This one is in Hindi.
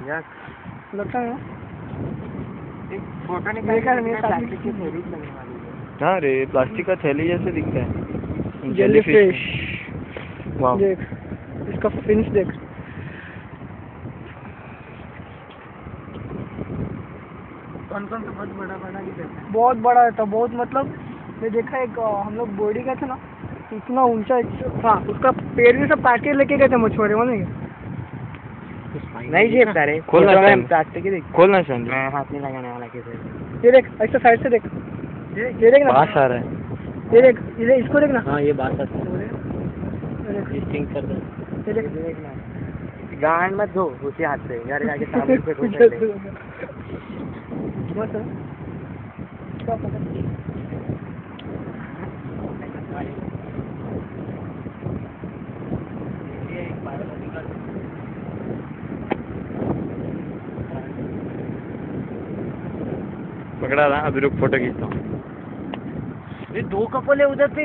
यार लगता है एक फोटो निकाल प्लास्टिक की थैली लगने वाली है। हाँ रे, प्लास्टिक का थैली जैसे दिखता है। जेलीफिश। वाह, देख इसका फिन्स देख। कौन कौन सा बहुत बड़ा बड़ा ही रहता है। बहुत बड़ा रहता, बहुत मतलब मैं देखा एक हम लोग बोर्डी गए थे ना, इतना ऊंचा। हाँ, उसका पेड़ भी सब काट के लेके गए थे मछुआरे वाले। नहीं जेबता रे, खोलना फोटो में चाहिए। प्लास्टिक ही दिख। खोलना चाहिए। मैं हाथ नहीं लगाने वाला किसी। ये देख, ऐसा साइड से देख, ये देख ना, बास आ रहा है। ये देख, ये इसको देख ना। हाँ ये बात है। ये देख, स्टिंग कर दे। ये देख। गांड मत धो उसी हाथ से, घर जाके साबुन से धो ले। बस है। क्या पता? पकड़ा था, अभी रुक फोटो खींचता हूँ। ये 2 कपल है उधर पे।